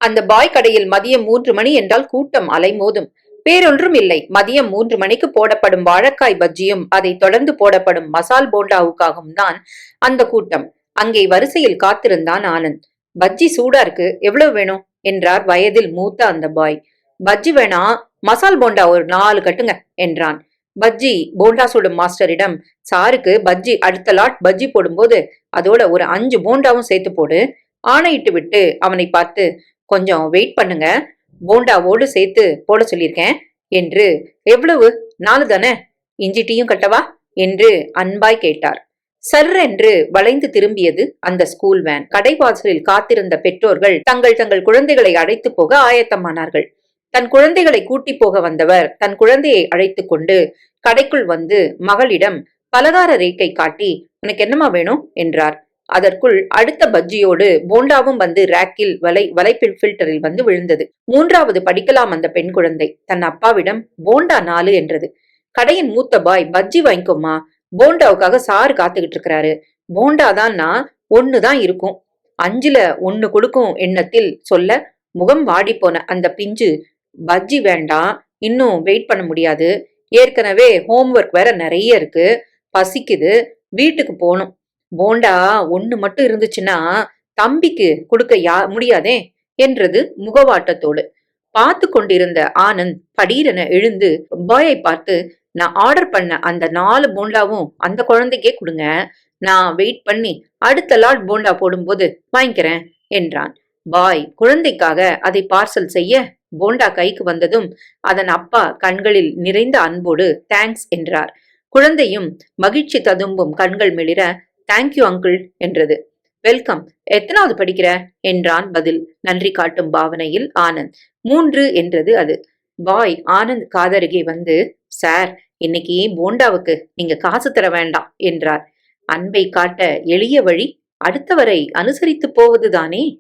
அந்த பாய் கடையில் மதியம் 3 மணி என்றால் கூட்டம் அலைமோதும். வேறொன்றும் இல்லை, மதியம் 3 மணிக்கு போடப்படும் வாழைக்காய் பஜ்ஜியும் அதை தொடர்ந்து போடப்படும் மசால் போண்டாவுக்காகவும் தான் அந்த கூட்டம். அங்கே வரிசையில் காத்திருந்தான் ஆனந்த். பஜ்ஜி சூடா இருக்கு, எவ்வளவு வேணும் என்றார் வயதில் மூத்த அந்த பாய். பஜ்ஜி வேணா, மசால் போண்டா ஒரு 4 கட்டுங்க என்றான். பஜ்ஜி போண்டா சுடும் மாஸ்டரிடம், சாருக்கு பஜ்ஜி அடுத்த லாட் பஜ்ஜி போடும்போது அதோட ஒரு 5 போண்டாவும் சேர்த்து போடு ஆணையிட்டு விட்டு அவனை பார்த்து, கொஞ்சம் வெயிட் பண்ணுங்க, போண்டாவோடு சேர்த்து போட சொல்லியிருக்கேன் என்று. எவ்வளவு? 4 தானே? இஞ்சி டீயும் கட்டவா என்று அன்பாய் கேட்டார். சர்ரென்று வளைந்து திரும்பியது அந்த ஸ்கூல் வேன். கடைவாசலில் காத்திருந்த பெற்றோர்கள் தங்கள் தங்கள் குழந்தைகளை அழைத்து போக ஆயத்தமானார்கள். தன் குழந்தைகளை கூட்டி போக வந்தவர் தன் குழந்தையை அழைத்து கொண்டு கடைக்குள் வந்து மகளிடம் பலகார ரேக்கை காட்டி, உனக்கு என்னமா வேணும் என்றார். அதற்குள் அடுத்த பஜ்ஜியோடு போண்டாவும் வந்து ரேக்கில் வலைப்பில் ஃபில்டரில் வந்து விழுந்தது. 3வது படிக்கலாம் அந்த பெண் குழந்தை தன் அப்பாவிடம் போண்டா 4 என்றது. கடையின் மூத்த பாய், பஜ்ஜி வாங்கிக்கோமா, போண்டாவுக்காக சாரு காத்துக்கிட்டு இருக்கிறாரு. போண்டாதான்னா 1 தான் இருக்கும், 5ல 1 கொடுக்கும் எண்ணத்தில் சொல்ல முகம் வாடி போன அந்த பிஞ்சு, பஜ்ஜி வேண்டாம், இன்னும் வெயிட் பண்ண முடியாது, ஏற்கனவே ஹோம்ஒர்க் வேற நிறைய இருக்கு, பசிக்குது, வீட்டுக்கு போகணும், போண்டா 1 மட்டும் இருந்துச்சுன்னா தம்பிக்கு கொடுக்க முடியாதே என்றது முகவாட்டத்தோடு. பார்த்து கொண்டிருந்த ஆனந்த் படீரென எழுந்து பாயை பார்த்து, நான் ஆர்டர் பண்ண அந்த 4 போண்டாவும் அந்த குழந்தைக்கே கொடுங்க, நான் வெயிட் பண்ணி அடுத்த லாட் போண்டா போடும்போது வாங்கிக்கிறேன் என்றான். பாய் குழந்தைக்காக அதை பார்சல் செய்ய போண்டா கைக்கு வந்ததும் அதன் அப்பா கண்களில் நிறைந்த அன்போடு தேங்க்ஸ் என்றார். குழந்தையும் மகிழ்ச்சி ததும்பும் கண்கள் மிளிர, தேங்க்யூ அங்கிள் என்றது. வெல்கம், எத்தனாவது படிக்கிற என்றான் பதில் நன்றி காட்டும் பாவனையில் ஆனந்த். 3 என்றது அது. பாய் ஆனந்த் காதருகே வந்து, சார், இன்னைக்கு போண்டாவுக்கு நீங்க காசு தர வேண்டாம் என்றார். அன்பை காட்ட எளிய வழி அடுத்தவரை அனுசரித்து போவதுதானே.